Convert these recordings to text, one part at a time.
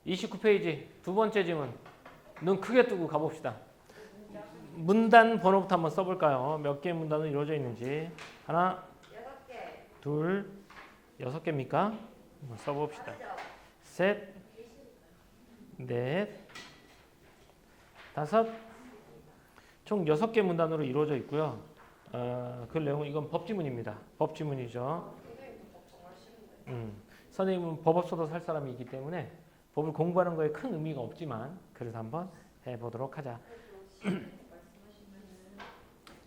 29페이지 두 번째 질문. 눈 크게 뜨고 가봅시다. 문단 번호부터 한번 써볼까요? 몇 개의 문단은 이루어져 있는지. 하나, 6개. 둘, 6개입니까? 한번 써봅시다. 맞죠? 셋, 넷, 다섯, 총 6개 문단으로 이루어져 있고요. 그 내용은 이건 법지문입니다. 법지문이죠. 선생님은 법 없어도 살 사람이기 때문에 법을 공부하는 거에 큰 의미가 없지만 그래서 한번 해보도록 하자.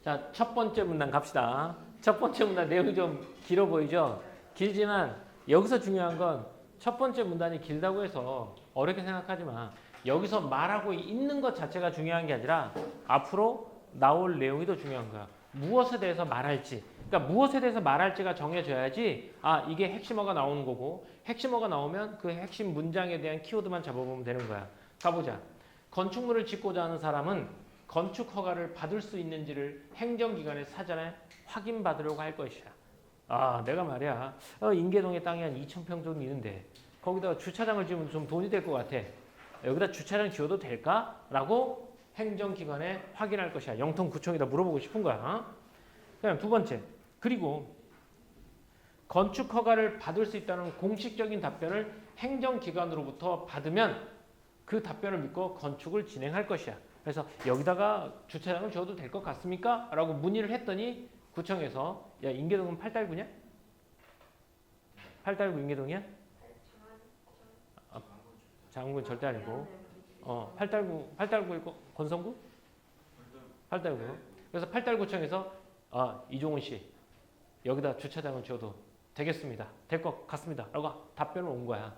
자, 첫 번째 문단 갑시다. 첫 번째 문단 내용이 좀 길어 보이죠? 길지만 여기서 중요한 건 첫 번째 문단이 길다고 해서 어렵게 생각하지 마. 여기서 말하고 있는 것 자체가 중요한 게 아니라 앞으로 나올 내용이 더 중요한 거야. 무엇에 대해서 말할지. 그러니까 무엇에 대해서 말할지가 정해져야지 이게 핵심어가 나오는 거고 핵심어가 나오면 그 핵심 문장에 대한 키워드만 잡아보면 되는 거야. 가보자. 건축물을 짓고자 하는 사람은 건축 허가를 받을 수 있는지를 행정기관의 사전에 확인받으려고 할 것이야. 내가 말이야. 인계동에 땅이 한 2,000평 정도 있는데 거기다가 주차장을 지으면 좀 돈이 될 것 같아. 여기다 주차장 지어도 될까? 라고 행정기관에 확인할 것이야. 영통구청에다 물어보고 싶은 거야. 그다음 두 번째. 그리고 건축 허가를 받을 수 있다는 공식적인 답변을 행정기관으로부터 받으면 그 답변을 믿고 건축을 진행할 것이야. 그래서 여기다가 주차장을 지어도 될 것 같습니까? 라고 문의를 했더니 구청에서 야 인계동은 8달구냐? 8달구 인계동이야? 장군 절대 아니고 8달구 권성구? 8달구. 그래서 8달구청에서 이종훈 씨 여기다 주차장을 지어도 되겠습니다. 될 것 같습니다. 라고 답변을 온 거야.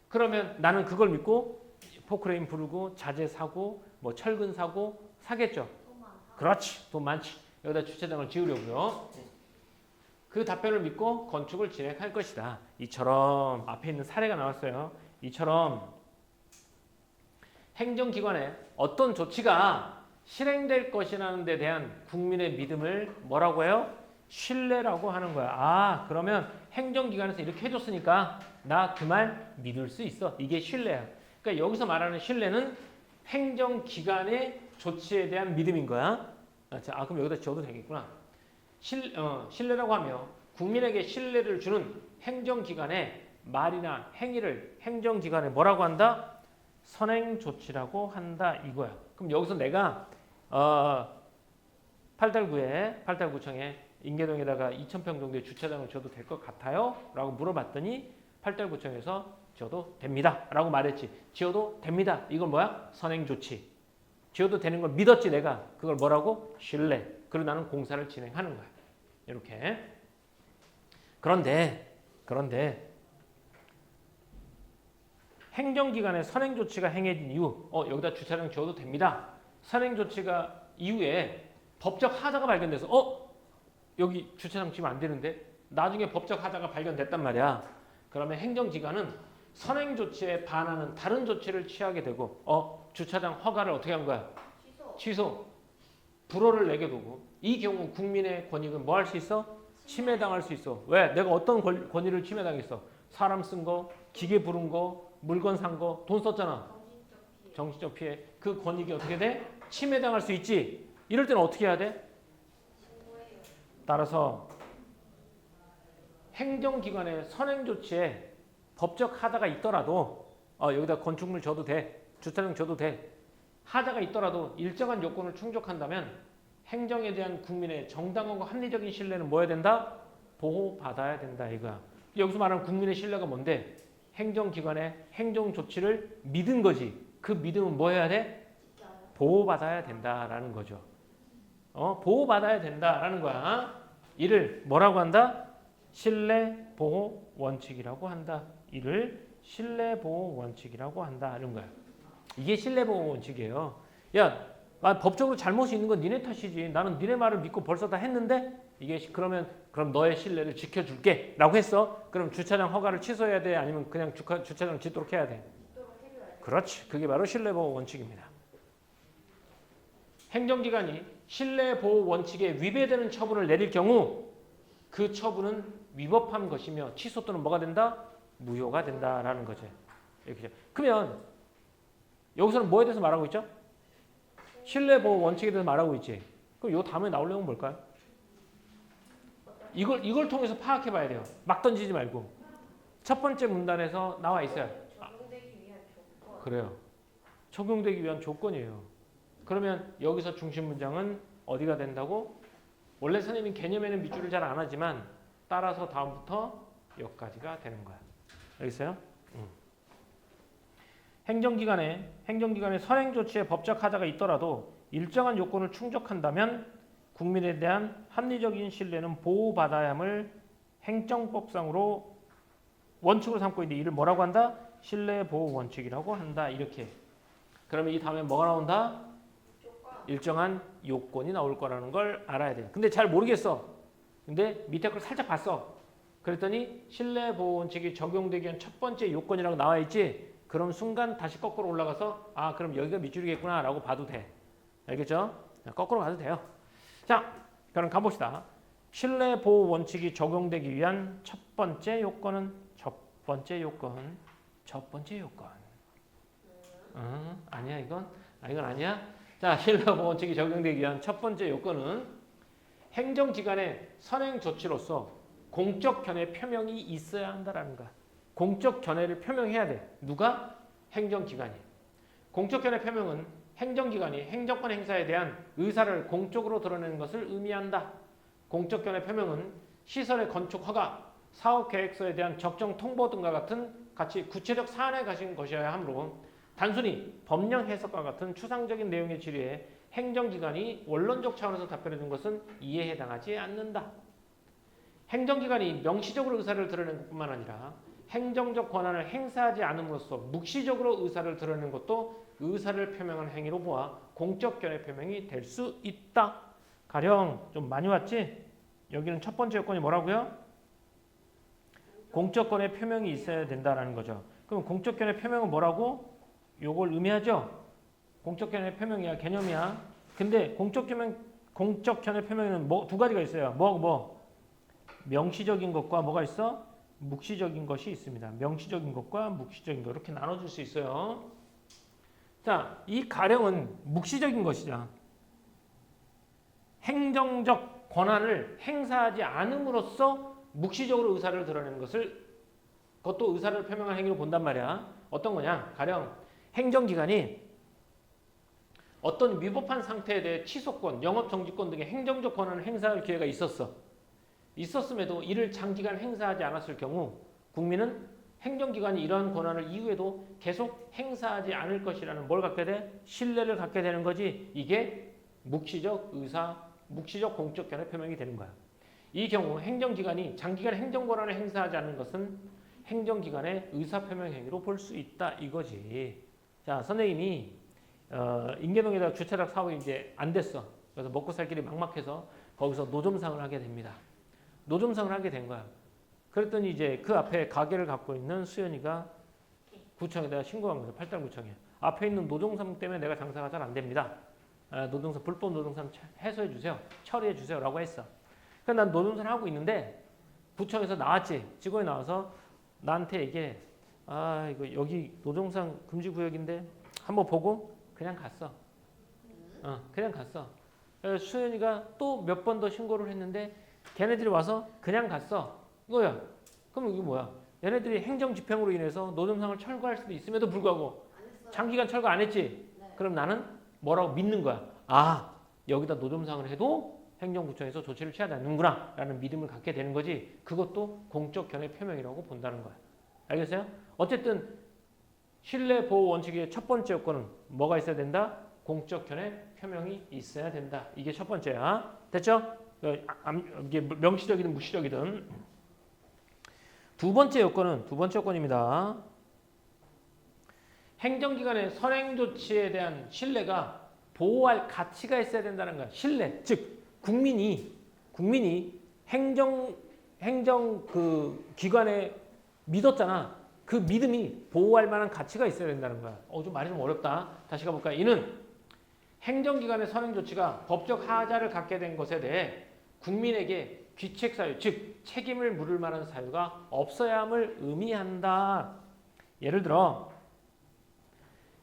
그러면 나는 그걸 믿고 포크레인 부르고 자재 사고 뭐 철근 사고 사겠죠. 그렇지. 돈 많지. 여기다 주차장을 지으려고요. 그 답변을 믿고 건축을 진행할 것이다. 이처럼 앞에 있는 사례가 나왔어요. 이처럼 행정기관에 어떤 조치가 실행될 것이라는 데 대한 국민의 믿음을 뭐라고 해요? 신뢰라고 하는 거야. 그러면 행정기관에서 이렇게 해줬으니까 나 그 말 믿을 수 있어. 이게 신뢰야. 그러니까 여기서 말하는 신뢰는 행정기관의 조치에 대한 믿음인 거야. 그럼 여기다 지어도 되겠구나. 신뢰라고 하며 국민에게 신뢰를 주는 행정기관의 말이나 행위를 행정기관에 뭐라고 한다? 선행조치라고 한다 이거야. 그럼 여기서 내가 8달구청에 인계동에다가 2,000평 정도의 주차장을 지어도 될 것 같아요? 라고 물어봤더니 8달구청에서 지어도 됩니다. 라고 말했지. 지어도 됩니다. 이건 뭐야? 선행조치. 지어도 되는 걸 믿었지 내가. 그걸 뭐라고? 신뢰. 그리고 나는 공사를 진행하는 거야. 이렇게. 그런데 행정기관의 선행조치가 행해진 이후 여기다 주차장 지어도 됩니다. 선행조치가 이후에 법적 하자가 발견돼서 여기 주차장 지으면 안 되는데 나중에 법적 하자가 발견됐단 말이야. 그러면 행정기관은 선행조치에 반하는 다른 조치를 취하게 되고 주차장 허가를 어떻게 한 거야? 취소. 불허를 내게 두고 이 경우 국민의 권익은 뭐 할 수 있어? 침해당할 수 있어. 왜? 내가 어떤 권위를 침해당했어? 사람 쓴 거, 기계 부른 거, 물건 산 거, 돈 썼잖아. 정신적 피해. 그 권익이 어떻게 돼? 침해당할 수 있지. 이럴 때는 어떻게 해야 돼? 따라서 행정기관의 선행조치에 법적 하자가 있더라도 여기다 건축물 줘도 돼. 주차장 줘도 돼. 하자가 있더라도 일정한 요건을 충족한다면 행정에 대한 국민의 정당하고 합리적인 신뢰는 뭐 해야 된다? 보호받아야 된다 이거야. 여기서 말하는 국민의 신뢰가 뭔데? 행정기관의 행정조치를 믿은 거지. 그 믿음은 뭐 해야 돼? 보호받아야 된다라는 거죠. 보호받아야 된다라는 거야. 이를 뭐라고 한다? 신뢰보호 원칙이라고 한다. 이를 신뢰보호 원칙이라고 한다 하는 거야. 이게 신뢰보호 원칙이에요. 야, 법적으로 잘못이 있는 건 니네 탓이지. 나는 니네 말을 믿고 벌써 다 했는데 이게 그럼 너의 신뢰를 지켜줄게 라고 했어. 그럼 주차장 허가를 취소해야 돼? 아니면 그냥 주차장 짓도록 해야 돼? 그렇지. 그게 바로 신뢰보호 원칙입니다. 행정기관이 신뢰보호 원칙에 위배되는 처분을 내릴 경우 그 처분은 위법한 것이며 취소 또는 뭐가 된다? 무효가 된다라는 거지. 이렇게. 그러면 여기서는 뭐에 대해서 말하고 있죠? 신뢰 보호 원칙에 대해서 말하고 있지. 그럼 이 다음에 나올 내용은 뭘까요? 이걸 통해서 파악해 봐야 돼요. 막 던지지 말고. 첫 번째 문단에서 나와 있어요. 적용되기 위한 조건. 그래요. 적용되기 위한 조건이에요. 그러면 여기서 중심 문장은 어디가 된다고? 원래 선생님이 개념에는 밑줄을 잘 안 하지만 따라서 다음부터 여기까지가 되는 거야. 알겠어요? 행정기관의 선행 조치에 법적 하자가 있더라도 일정한 요건을 충족한다면 국민에 대한 합리적인 신뢰는 보호받아야 함을 행정법상으로 원칙으로 삼고 있는데 이를 뭐라고 한다? 신뢰 보호 원칙이라고 한다. 이렇게. 그러면 이 다음에 뭐가 나온다? 조건. 일정한 요건이 나올 거라는 걸 알아야 돼. 근데 잘 모르겠어. 근데 밑에 걸 살짝 봤어. 그랬더니 신뢰 보호 원칙이 적용되기 위한 첫 번째 요건이라고 나와 있지. 그럼 순간 다시 거꾸로 올라가서 아 그럼 여기가 밑줄이겠구나 라고 봐도 돼. 알겠죠? 거꾸로 가도 돼요. 자 그럼 가봅시다. 신뢰 보호 원칙이 적용되기 위한 첫 번째 요건. 아니야 이건? 이건 아니야? 자 신뢰 보호 원칙이 적용되기 위한 첫 번째 요건은 행정기관의 선행 조치로서 공적 견해 표명이 있어야 한다라는 거야. 공적 견해를 표명해야 돼. 누가? 행정기관이. 공적 견해 표명은 행정기관이 행정권 행사에 대한 의사를 공적으로 드러내는 것을 의미한다. 공적 견해 표명은 시설의 건축 허가, 사업 계획서에 대한 적정 통보 등과 같은 같이 구체적 사안에 가신 것이어야 하므로 단순히 법령 해석과 같은 추상적인 내용의 질의에 행정기관이 원론적 차원에서 답변해 준 것은 이해에 해당하지 않는다. 행정기관이 명시적으로 의사를 드러내는 것뿐만 아니라 행정적 권한을 행사하지 않음으로써 묵시적으로 의사를 드러내는 것도 의사를 표명한 행위로 보아 공적 견해 표명이 될 수 있다. 가령 좀 많이 왔지? 여기는 첫 번째 요건이 뭐라고요? 공적 견해 표명이 있어야 된다라는 거죠. 그럼 공적 견해 표명은 뭐라고? 요걸 의미하죠? 공적 견해 표명이야, 개념이야. 근데 공적 견해 표명에는 두 가지가 있어요. 명시적인 것과 뭐가 있어? 묵시적인 것이 있습니다. 명시적인 것과 묵시적인 것 이렇게 나눠줄 수 있어요. 자, 이 가령은 묵시적인 것이죠. 행정적 권한을 행사하지 않음으로써 묵시적으로 의사를 드러내는 것을 그것도 의사를 표명한 행위로 본단 말이야. 어떤 거냐? 가령 행정기관이 어떤 위법한 상태에 대해 취소권, 영업정지권 등의 행정적 권한을 행사할 기회가 있었음에도 이를 장기간 행사하지 않았을 경우 국민은 행정기관이 이러한 권한을 이후에도 계속 행사하지 않을 것이라는 뭘 갖게 돼? 신뢰를 갖게 되는 거지. 이게 묵시적 공적 견해 표명이 되는 거야. 이 경우 행정기관이 장기간 행정권한을 행사하지 않는 것은 행정기관의 의사표명 행위로 볼 수 있다 이거지. 자, 선생님이 인계동에다가 주차장 사업이 이제 안 됐어. 그래서 먹고 살 길이 막막해서 거기서 노점상을 하게 됩니다. 노점상을 하게 된 거야. 그랬더니 이제 그 앞에 가게를 갖고 있는 수연이가 구청에다가 신고한 거죠. 팔당구청에. 앞에 있는 노점상 때문에 내가 장사가 잘 안 됩니다. 불법 노점상 해소해 주세요. 처리해 주세요. 라고 했어. 그러니까 난 노점상을 하고 있는데 구청에서 나왔지. 직원이 나와서 나한테 이게 이거 여기 노점상 금지 구역인데 한번 보고 그냥 갔어. 그냥 갔어. 그래서 수연이가 또 몇 번 더 신고를 했는데 걔네들이 와서 그냥 갔어. 이거야. 그럼 이게 뭐야? 얘네들이 행정 집행으로 인해서 노점상을 철거할 수도 있음에도 불구하고 장기간 철거 안 했지? 네. 그럼 나는 뭐라고 믿는 거야? 여기다 노점상을 해도 행정구청에서 조치를 취하지 않는구나 라는 믿음을 갖게 되는 거지. 그것도 공적 견해 표명이라고 본다는 거야. 알겠어요? 어쨌든 신뢰 보호 원칙의 첫 번째 요건은 뭐가 있어야 된다? 공적 견해 표명이 있어야 된다. 이게 첫 번째야. 됐죠? 이게 명시적이든 무시적이든. 두 번째 요건입니다. 행정기관의 선행조치에 대한 신뢰가 보호할 가치가 있어야 된다는 거야. 신뢰, 즉 국민이 행정 그 기관에 믿었잖아. 그 믿음이 보호할 만한 가치가 있어야 된다는 거야. 좀 말이 좀 어렵다. 다시 가볼까? 이는 행정기관의 선행조치가 법적 하자를 갖게 된 것에 대해 국민에게 귀책 사유, 즉 책임을 물을 만한 사유가 없어야 함을 의미한다. 예를 들어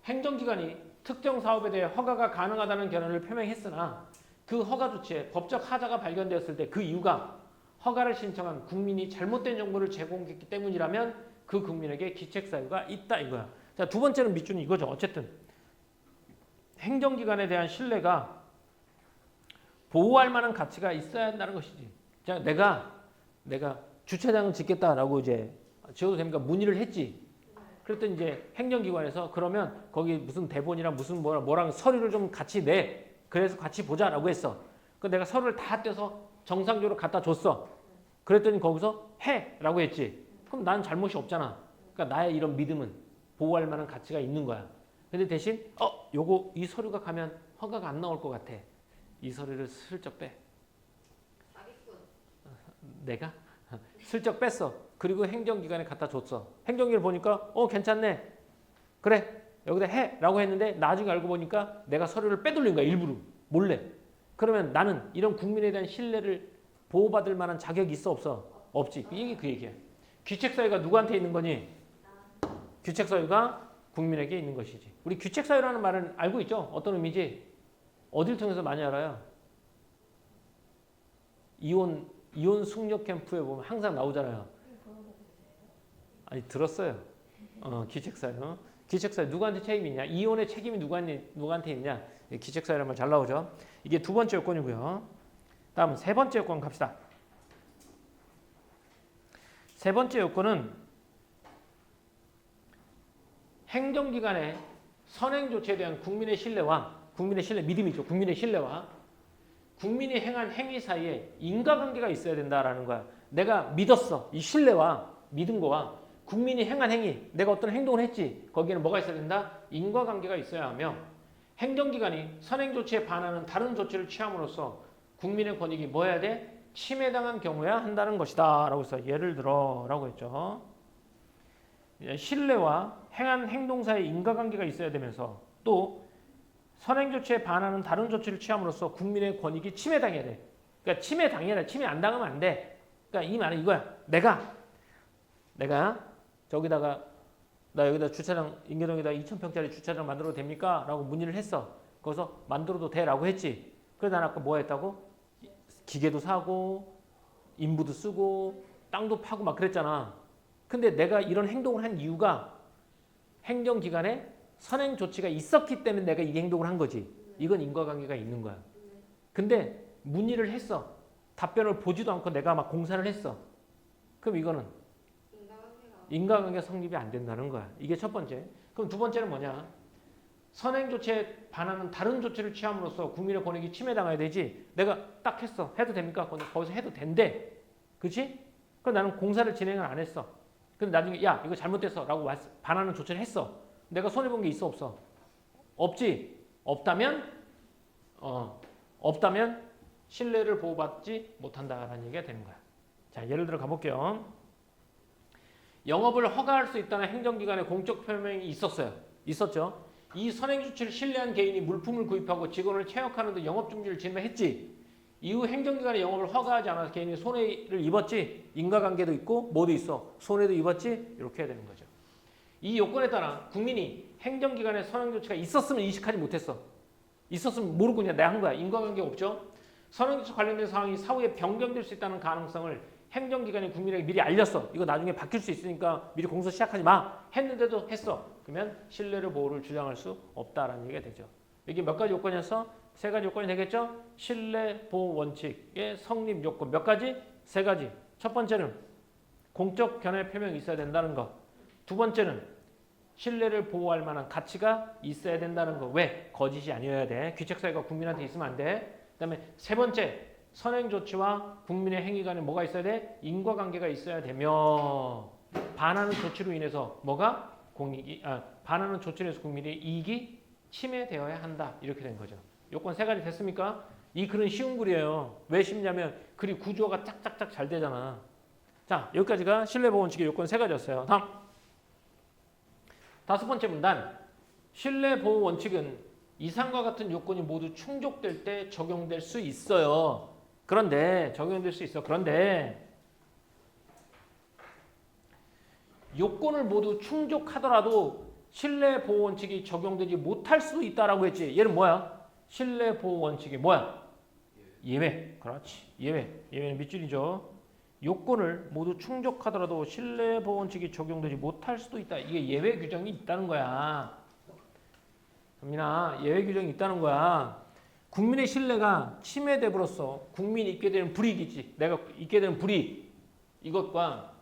행정기관이 특정 사업에 대해 허가가 가능하다는 견해를 표명했으나 그 허가 조치에 법적 하자가 발견되었을 때 그 이유가 허가를 신청한 국민이 잘못된 정보를 제공했기 때문이라면 그 국민에게 기책 사유가 있다 이거야. 자, 두 번째는 밑줄은 이거죠. 어쨌든 행정기관에 대한 신뢰가 보호할 만한 가치가 있어야 한다는 것이지. 자, 내가 주차장을 짓겠다라고 이제 지어도 됩니까? 문의를 했지. 그랬더니 이제 행정기관에서 그러면 거기 무슨 대본이랑 무슨 뭐랑 서류를 좀 같이 내. 그래서 같이 보자라고 했어. 그 내가 서류를 다 떼서 정상적으로 갖다 줬어. 그랬더니 거기서 해라고 했지. 그럼 나는 잘못이 없잖아. 그러니까 나의 이런 믿음은 보호할 만한 가치가 있는 거야. 근데 대신 요거 이 서류가 가면 허가가 안 나올 것 같아. 이 서류를 슬쩍 빼. 사기꾼. 내가 슬쩍 뺐어. 그리고 행정기관에 갖다 줬어. 행정기관 보니까 괜찮네. 그래 여기다 해라고 했는데 나중에 알고 보니까 내가 서류를 빼돌린 거야. 일부러 몰래. 그러면 나는 이런 국민에 대한 신뢰를 보호받을 만한 자격이 있어 없어? 없지. 이게 그 얘기야. 귀책사유가 누구한테 있는 거니? 귀책사유가 국민에게 있는 것이지. 우리 귀책사유라는 말은 알고 있죠? 어떤 의미지? 어딜 통해서 많이 알아요? 이혼 숙녀 캠프에 보면 항상 나오잖아요. 아니 들었어요. 귀책사유. 귀책사유 누구한테 책임이 있냐? 이혼의 책임이 누구한테 있냐? 귀책사유라는 말 잘 나오죠. 이게 두 번째 요건이고요. 다음 세 번째 요건 갑시다. 세 번째 요건은 행정기관의 선행 조치에 대한 국민의 신뢰와 믿음이죠. 국민의 신뢰와 국민이 행한 행위 사이에 인과관계가 있어야 된다라는 거야. 내가 믿었어. 이 신뢰와 믿음과 국민이 행한 행위, 내가 어떤 행동을 했지. 거기에는 뭐가 있어야 된다? 인과관계가 있어야 하며 행정기관이 선행 조치에 반하는 다른 조치를 취함으로써 국민의 권익이 뭐 해야 돼? 침해당한 경우야 한다는 것이다 라고 해서 예를 들어 라고 했죠. 신뢰와 행한 행동 사이에 인과관계가 있어야 되면서 또 선행 조치에 반하는 다른 조치를 취함으로써 국민의 권익이 침해당해야 돼. 그러니까 침해 안 당하면 안 돼. 그러니까 이 말은 이거야. 내가 저기다가 나 여기다 주차장 인계동에다 2,000평짜리 주차장 만들어도 됩니까? 라고 문의를 했어. 거기서 만들어도 돼 라고 했지. 그래서 난 아까 뭐 했다고? 기계도 사고 인부도 쓰고 땅도 파고 막 그랬잖아. 근데 내가 이런 행동을 한 이유가 행정기관에 선행 조치가 있었기 때문에 내가 이 행동을 한 거지. 이건 인과관계가 있는 거야. 근데 문의를 했어. 답변을 보지도 않고 내가 막 공사를 했어. 그럼 이거는 인과관계 성립이 안 된다는 거야. 이게 첫 번째. 그럼 두 번째는 뭐냐? 선행 조치에 반하는 다른 조치를 취함으로써 국민의 권익이 침해당해야 되지. 내가 딱 했어. 해도 됩니까? 거기서 해도 된대. 그렇지? 그럼 나는 공사를 진행을 안 했어. 근데 나중에 야 이거 잘못됐어 라고 반하는 조치를 했어. 내가 손해본 게 있어 없어? 없지. 없다면 신뢰를 보호받지 못한다라는 얘기가 되는 거야. 자 예를 들어 가볼게요. 영업을 허가할 수 있다는 행정기관의 공적 표명이 있었죠. 이 선행 조치를 신뢰한 개인이 물품을 구입하고 직원을 채용하는 등 영업 준비를 진행했지. 이후 행정기관의 영업을 허가하지 않아서 개인이 손해를 입었지. 인과관계도 있고 뭐도 있어. 손해도 입었지. 이렇게 해야 되는 거죠. 이 요건에 따라 국민이 행정기관의 선행 조치가 있었으면 인식하지 못했어. 있었으면 모르고 그냥 내가 한 거야. 인과관계 없죠. 선행 조치 관련된 상황이 사후에 변경될 수 있다는 가능성을 행정기관이 국민에게 미리 알렸어. 이거 나중에 바뀔 수 있으니까 미리 공사 시작하지 마. 했는데도 했어. 그러면 신뢰를 보호를 주장할 수 없다라는 얘기가 되죠. 이게 몇 가지 요건이었어? 세 가지 요건이 되겠죠? 신뢰 보호 원칙의 성립 요건 몇 가지? 세 가지. 첫 번째는 공적 견해 표명이 있어야 된다는 거. 두 번째는 신뢰를 보호할 만한 가치가 있어야 된다는 거. 왜? 거짓이 아니어야 돼. 귀책사유가 국민한테 있으면 안 돼. 그다음에 세 번째 선행 조치와 국민의 행위 간에 뭐가 있어야 돼? 인과관계가 있어야 되며 반하는 조치로 인해서 뭐가? 반하는 조치로 인해서 국민의 이익이 침해되어야 한다. 이렇게 된 거죠. 요건 세 가지 됐습니까? 이 글은 쉬운 글이에요. 왜 쉽냐면 글이 구조가 짝짝짝 잘 되잖아. 자 여기까지가 신뢰보호 원칙의 요건 세 가지였어요. 다음 다섯 번째 문단. 신뢰보호 원칙은 이상과 같은 요건이 모두 충족될 때 적용될 수 있어요. 그런데 요건을 모두 충족하더라도 신뢰 보호 원칙이 적용되지 못할 수도 있다라고 했지. 얘는 뭐야? 신뢰 보호 원칙이 뭐야? 예외. 그렇지. 예외. 예외는 밑줄이죠. 요건을 모두 충족하더라도 신뢰 보호 원칙이 적용되지 못할 수도 있다. 이게 예외 규정이 있다는 거야. 민아, 예외 규정이 있다는 거야. 국민의 신뢰가 침해됨으로써 국민이 입게 되는 불이익이지. 내가 입게 되는 불이익. 이것과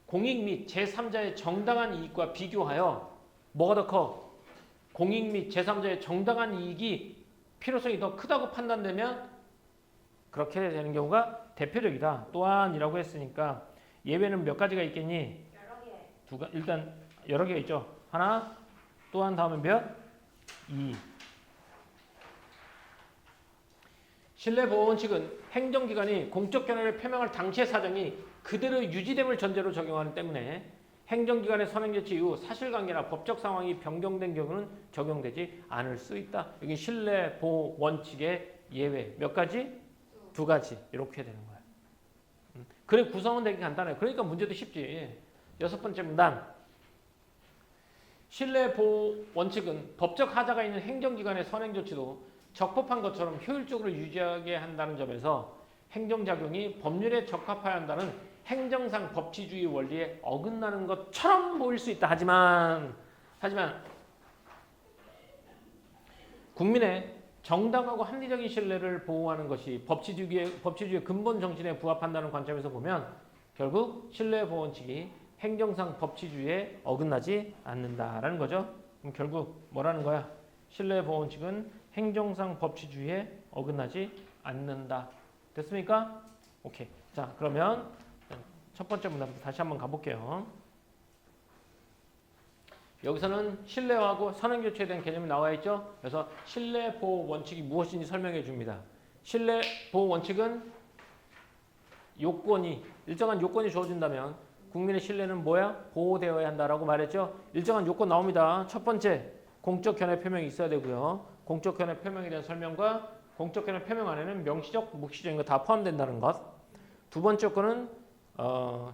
공익 및 제3자의 정당한 이익과 비교하여 뭐가 더 커? 공익 및 제3자의 정당한 이익이 필요성이 더 크다고 판단되면 그렇게 되는 경우가 대표적이다. 또한이라고 했으니까 예외는 몇 가지가 있겠니? 여러 개. 일단 여러 개가 있죠. 하나, 또한 다음에 몇? 2. 신뢰보호 원칙은 행정기관이 공적 견해를 표명할 당시의 사정이 그대로 유지됨을 전제로 적용하기 때문에 행정기관의 선행조치 이후 사실관계나 법적 상황이 변경된 경우는 적용되지 않을 수 있다. 여기 신뢰보호 원칙의 예외 몇 가지? 2가지 이렇게 되는 거야. 그래 구성은 되게 간단해. 그러니까 문제도 쉽지. 6번째 문단. 신뢰보호 원칙은 법적 하자가 있는 행정기관의 선행조치도 적법한 것처럼 효율적으로 유지하게 한다는 점에서 행정작용이 법률에 적합해야 한다는 행정상 법치주의 원리에 어긋나는 것처럼 보일 수 있다. 하지만 국민의 정당하고 합리적인 신뢰를 보호하는 것이 법치주의의 근본 정신에 부합한다는 관점에서 보면 결국 신뢰보호 원칙이 행정상 법치주의에 어긋나지 않는다라는 거죠. 그럼 결국 뭐라는 거야? 신뢰보호 원칙은 행정상 법치주의에 어긋나지 않는다. 됐습니까? 오케이. 자, 그러면 첫 번째 문단부터 다시 한번 가볼게요. 여기서는 신뢰하고 선행교체에 대한 개념이 나와 있죠. 그래서 신뢰보호 원칙이 무엇인지 설명해 줍니다. 신뢰보호 원칙은 일정한 요건이 주어진다면 국민의 신뢰는 뭐야? 보호되어야 한다라고 말했죠. 일정한 요건 나옵니다. 첫 번째, 공적 견해 표명이 있어야 되고요. 공적 견해 표명에 대한 설명과 공적 견해 표명 안에는 명시적, 묵시적인 거 다 포함된다는 것. 두 번째 요건은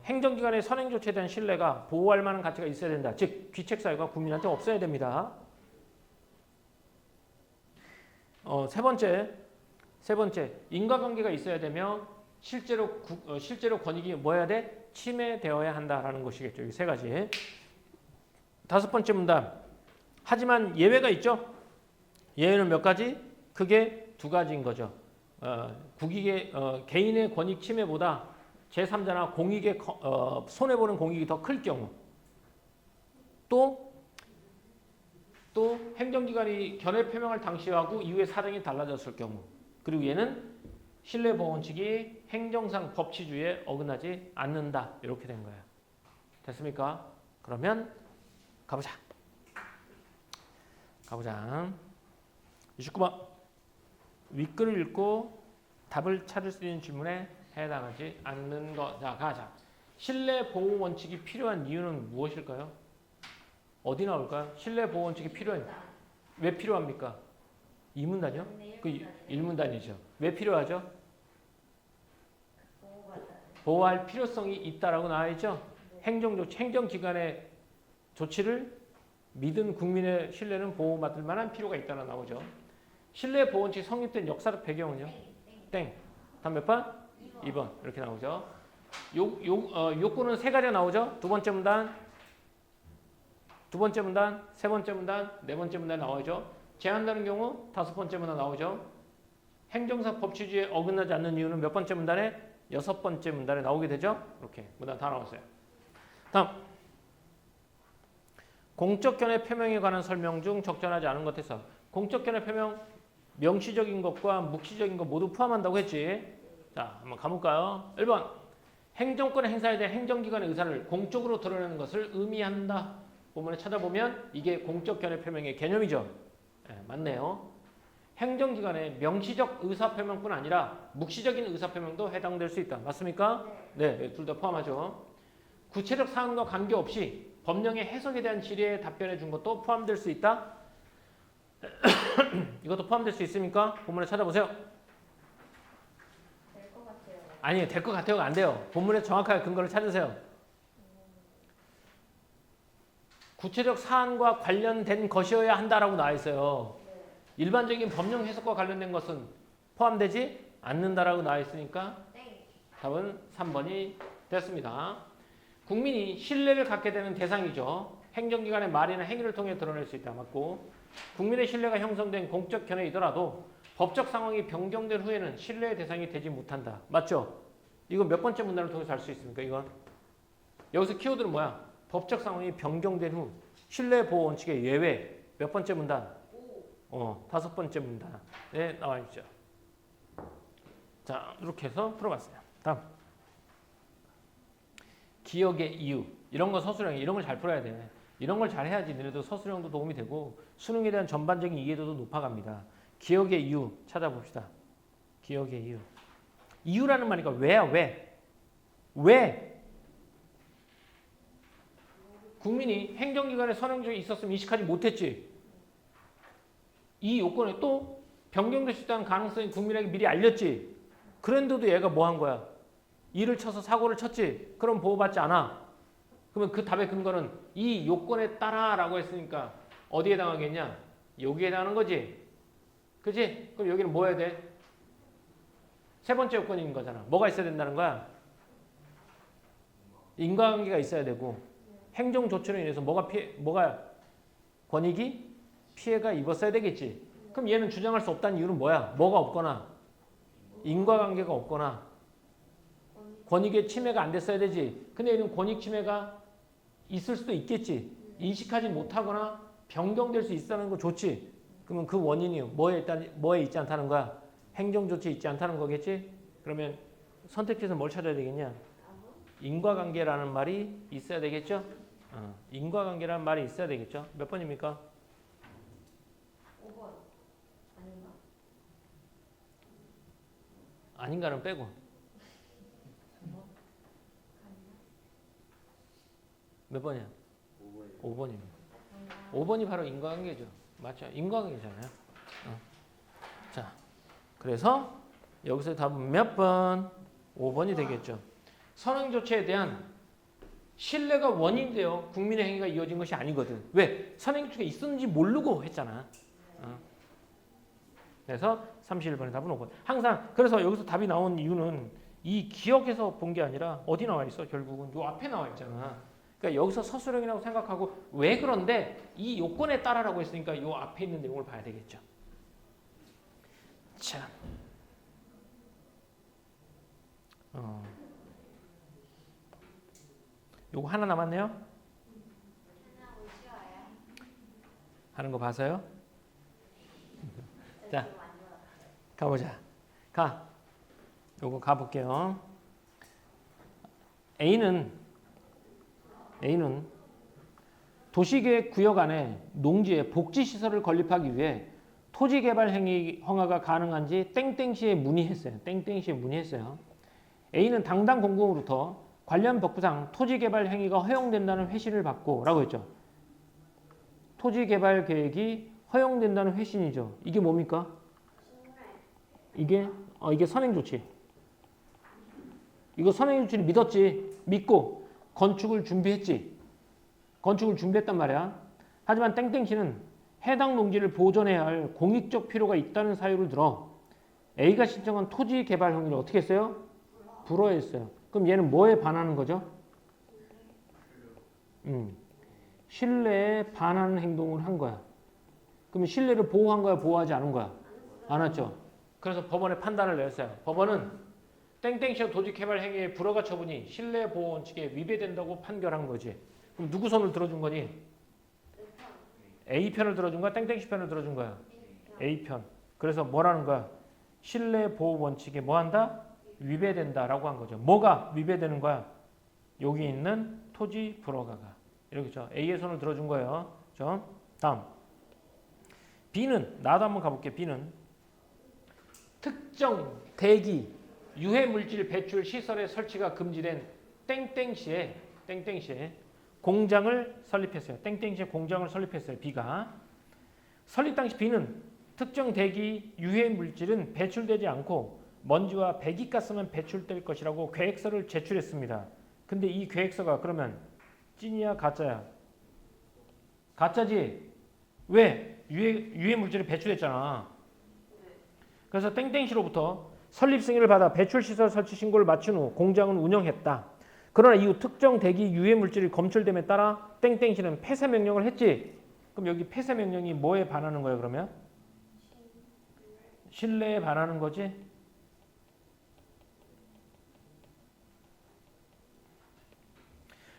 행정기관의 선행조치에 대한 신뢰가 보호할 만한 가치가 있어야 된다. 즉 귀책사유가 국민한테 없어야 됩니다. 세 번째 인과관계가 있어야 되며 실제로 권익이 뭐 해야 돼? 침해되어야 한다라는 것이겠죠. 이 세 가지. 다섯 번째 문단. 하지만 예외가 있죠. 예외는 몇 가지? 크게 2가지인 거죠. 개인의 권익 침해보다 제3자나 공익의 손해보는 공익이 더 클 경우, 또 행정기관이 견해 표명할 당시하고 이후의 사정이 달라졌을 경우, 그리고 얘는 신뢰보호 원칙이 행정상 법치주의에 어긋나지 않는다. 이렇게 된 거예요. 됐습니까? 그러면 가보자. 29번. 윗글을 읽고 답을 찾을 수 있는 질문에 해당하지 않는 것. 자, 가자. 신뢰보호 원칙이 필요한 이유는 무엇일까요? 어디 나올까요? 신뢰보호 원칙이 왜 필요합니까? 2문단이요? 그 1문단이죠. 왜 필요하죠? 보호할 필요성이 있다라고 나와 있죠. 행정기관의 조치를 믿은 국민의 신뢰는 보호받을 만한 필요가 있다고 나오죠. 신뢰보호 원칙이 성립된 역사적 배경은요? 땡. 다음 몇 번? 2번. 이렇게 나오죠. 요건은 3가지가 나오죠. 두 번째 문단, 세 번째 문단, 네 번째 문단 나오죠. 제한다는 경우 5번째 문단 나오죠. 행정사 법치주의에 어긋나지 않는 이유는 몇 번째 문단에? 6번째 문단에 나오게 되죠. 이렇게 문단 다 나왔어요. 다음. 공적 견해 표명에 관한 설명 중 적절하지 않은 것에서 공적 견해 표명 명시적인 것과 묵시적인 것 모두 포함한다고 했지. 자, 한번 가볼까요? 1번. 행정권의 행사에 대한 행정기관의 의사를 공적으로 드러내는 것을 의미한다. 본문에 찾아보면 이게 공적 견해 표명의 개념이죠. 네, 맞네요. 행정기관의 명시적 의사표명뿐 아니라 묵시적인 의사표명도 해당될 수 있다. 맞습니까? 네, 둘 다 포함하죠. 구체적 사안과 관계없이 법령의 해석에 대한 질의에 답변해 준 것도 포함될 수 있다. 이것도 포함될 수 있습니까? 본문에 찾아보세요. 될 것 같아요. 아니, 될 것 같아요가 안 돼요. 본문에 정확하게 근거를 찾으세요. 구체적 사안과 관련된 것이어야 한다라고 나와 있어요. 일반적인 법령 해석과 관련된 것은 포함되지 않는다라고 나와 있으니까 땡. 답은 3번이 됐습니다. 국민이 신뢰를 갖게 되는 대상이죠. 행정기관의 말이나 행위를 통해 드러낼 수 있다. 맞고. 국민의 신뢰가 형성된 공적 견해이더라도 법적 상황이 변경된 후에는 신뢰의 대상이 되지 못한다. 맞죠? 이거 몇 번째 문단을 통해서 알 수 있습니까? 이건 여기서 키워드는 뭐야? 법적 상황이 변경된 후 신뢰 보호 원칙의 예외. 몇 번째 문단? 5. 5번째 문단에 나와 있죠. 자, 이렇게 해서 풀어봤어요. 다음. 기억의 이유. 이런 거 서술형 이런 걸 잘 풀어야 돼. 이런 걸 잘 해야지 너네도 서술형도 도움이 되고 수능에 대한 전반적인 이해도도 높아갑니다. 기억의 이유 찾아봅시다. 기억의 이유. 이유라는 말이니까 왜야 왜? 왜? 국민이 행정기관의 선행적이 있었으면 인식하지 못했지. 이 요건에 또 변경될 수 있다는 가능성이 국민에게 미리 알렸지. 그런데도 얘가 뭐 한 거야? 일을 쳐서 사고를 쳤지. 그럼 보호받지 않아. 그러면 그 답의 근거는 이 요건에 따라라고 했으니까 어디에 해당하겠냐? 여기에 해당하는 거지. 그지? 그럼 여기는 뭐 해야 돼? 세 번째 요건인 거잖아. 뭐가 있어야 된다는 거야? 인과관계가 있어야 되고 행정 조치로 인해서 뭐가 권익이 피해가 입었어야 되겠지. 그럼 얘는 주장할 수 없다는 이유는 뭐야? 뭐가 없거나 인과관계가 없거나 권익의 침해가 안 됐어야 되지. 근데 얘는 권익 침해가 있을 수도 있겠지. 인식하지 못하거나 변경될 수 있다는 거 좋지. 그러면 그 원인이 뭐에 있지 않다는 거야? 행정 조치에 있지 않다는 거겠지? 그러면 선택지에서 뭘 찾아야 되겠냐? 인과관계라는 말이 있어야 되겠죠? 인과관계라는 말이 있어야 되겠죠? 몇 번입니까? 5번. 아닌가? 아닌가는 빼고. 몇 번이야? 5번입니다. 5번이 바로 인과관계죠. 맞죠? 인과관계잖아요. 자, 그래서 여기서 답은 몇 번? 5번이 되겠죠. 선행조치에 대한 신뢰가 원인인데요. 국민의 행위가 이어진 것이 아니거든. 왜? 선행조치가 있었는지 모르고 했잖아. 그래서 31번의 답은 5번. 항상 그래서 여기서 답이 나온 이유는 이 기억에서 본 게 아니라 어디 나와 있어? 결국은 요 앞에 나와 있잖아. 그러니까 여기서 서술형이라고 생각하고 왜 그런데 이 요건에 따라라고 했으니까 요 앞에 있는 내용을 봐야 되겠죠. 자, 요거 하나 남았네요. 하나 오시와요. 하는 거 봐서요. 자, 가보자. 요거 가볼게요. A는 도시계획 구역 안에 농지에 복지시설을 건립하기 위해 토지개발 행위 허가가 가능한지 땡땡시에 문의했어요. 땡땡시에 문의했어요. A는 담당 공무원으로부터 관련 법규상 토지개발 행위가 허용된다는 회신을 받고 라고 했죠. 토지개발 계획이 허용된다는 회신이죠. 이게 뭡니까? 이게 선행조치. 이거 선행조치를 믿었지. 믿고 건축을 준비했지. 건축을 준비했단 말이야. 하지만 땡땡시는 해당 농지를 보존해야 할 공익적 필요가 있다는 사유를 들어 A가 신청한 토지 개발 행위를 어떻게 했어요? 불허했어요. 그럼 얘는 뭐에 반하는 거죠? 신뢰에 반하는 행동을 한 거야. 그러면 신뢰를 보호한 거야, 보호하지 않은 거야? 안 했죠. 그래서 법원에 판단을 내렸어요. 법원은 땡땡시의 토지 개발 행위의 불허가 처분이 신뢰 보호 원칙에 위배된다고 판결한 거지. 그럼 누구 손을 들어준 거니? A 편을 들어준 거야? 땡땡시 편을 들어준 거야? A 편. 그래서 뭐라는 거야? 신뢰 보호 원칙에 뭐 한다? 위배된다라고 한 거죠. 뭐가 위배되는 거야? 여기 있는 토지 불허가가. 이렇게죠. A의 손을 들어준 거예요. 그렇죠? 다음. B는 나도 한번 가볼게. B는 특정 대기 유해 물질 배출 시설의 설치가 금지된 땡땡시에 공장을 설립했어요. 땡땡시에 공장을 설립했어요. B가. 설립 당시 B는 특정 대기 유해 물질은 배출되지 않고 먼지와 배기가스만 배출될 것이라고 계획서를 제출했습니다. 근데 이 계획서가 그러면 찐이야 가짜야? 가짜지? 왜? 유해 물질이 배출했잖아. 그래서 땡땡시로부터 설립 승인을 받아 배출시설 설치 신고를 마친 후 공장은 운영했다. 그러나 이후 특정 대기 유해 물질이 검출됨에 따라 땡땡시는 폐쇄 명령을 했지. 그럼 여기 폐쇄 명령이 뭐에 반하는 거예요, 그러면? 신뢰에 반하는 거지?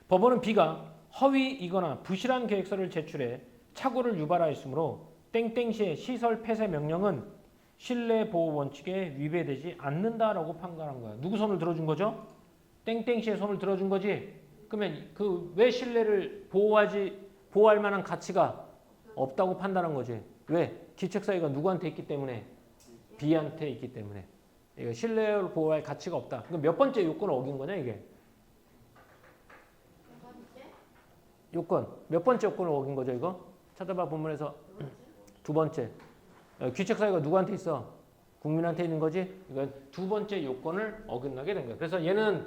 법원은 B가 허위이거나 부실한 계획서를 제출해 착오를 유발하였으므로 땡땡시의 시설 폐쇄 명령은 신뢰 보호 원칙에 위배되지 않는다라고 판단한 거야. 누구 손을 들어준 거죠? 땡땡시의 손을 들어준 거지. 그러면 그 왜 신뢰를 보호할 만한 가치가 없다고 판단한 거지. 왜? 기책 사유가 누구한테 있기 때문에? B한테 있기 때문에. 이거 신뢰를 보호할 가치가 없다. 그럼 몇 번째 요건을 어긴 거냐 이게? 요건 몇 번째 요건을 어긴 거죠 이거? 찾아봐 본문에서 두 번째. 귀책 사유가 누구한테 있어? 국민한테 있는 거지? 이건 두 번째 요건을 어긋나게 된 거야. 그래서 얘는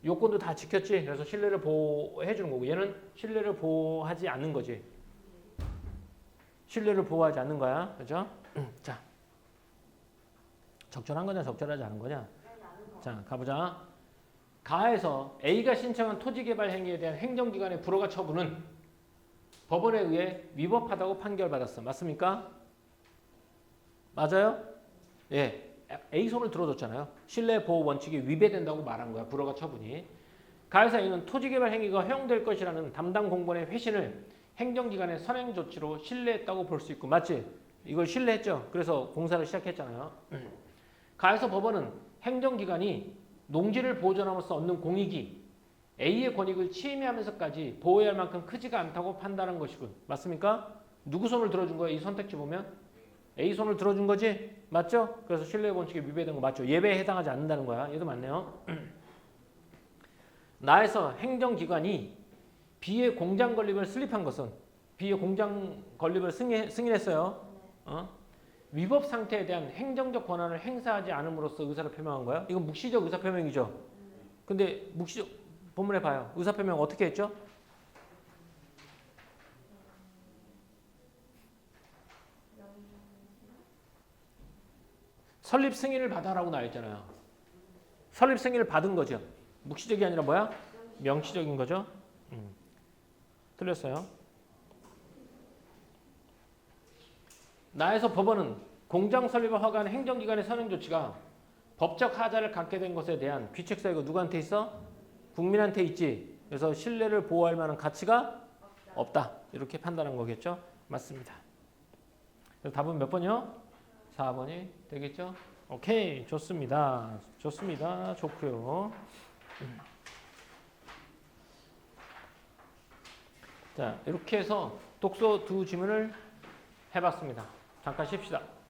요건도 다 지켰지. 그래서 신뢰를 보호해 주는 거고 얘는 신뢰를 보호하지 않는 거지. 신뢰를 보호하지 않는 거야. 그죠? 자, 적절한 거냐 적절하지 않은 거냐? 자, 가보자. 가에서 A가 신청한 토지개발 행위에 대한 행정기관의 불허가 처분은 법원에 의해 위법하다고 판결받았어. 맞습니까? 맞아요? 예. A 손을 들어줬잖아요. 신뢰보호 원칙이 위배된다고 말한 거야. 불허가 처분이. 가해사 A는 토지개발 행위가 허용될 것이라는 담당 공무원의 회신을 행정기관의 선행조치로 신뢰했다고 볼 수 있고 맞지? 이걸 신뢰했죠. 그래서 공사를 시작했잖아요. 가해서 법원은 행정기관이 농지를 보존함으로써 얻는 공익이 A의 권익을 침해하면서까지 보호해야 할 만큼 크지가 않다고 판단한 것이군. 맞습니까? 누구 손을 들어준 거야? 이 선택지 보면? A 손을 들어준 거지? 맞죠? 그래서 신뢰 원칙에 위배된 거 맞죠? 예배에 해당하지 않는다는 거야. 얘도 맞네요. 나에서 행정기관이 B의 공장 건립을 슬립한 것은 B의 공장 건립을 승인했어요. 위법 상태에 대한 행정적 권한을 행사하지 않음으로써 의사를 표명한 거야. 이건 묵시적 의사 표명이죠. 근데 묵시적 본문에 봐요. 의사 표명 어떻게 했죠? 설립 승인을 받아라고 나와 있잖아요. 설립 승인을 받은 거죠. 묵시적이 아니라 뭐야? 명시적인 거죠. 틀렸어요. 나에서 법원은 공장 설립을 허가한 행정기관의 선행조치가 법적 하자를 갖게 된 것에 대한 귀책 사유가 누구한테 있어? 국민한테 있지. 그래서 신뢰를 보호할 만한 가치가 없다. 이렇게 판단한 거겠죠? 맞습니다. 그래서 답은 몇 번이요? 4번이 되겠죠? 오케이. 좋습니다. 좋습니다. 좋고요. 자, 이렇게 해서 독서 두 지문을 해봤습니다. 잠깐 쉽시다.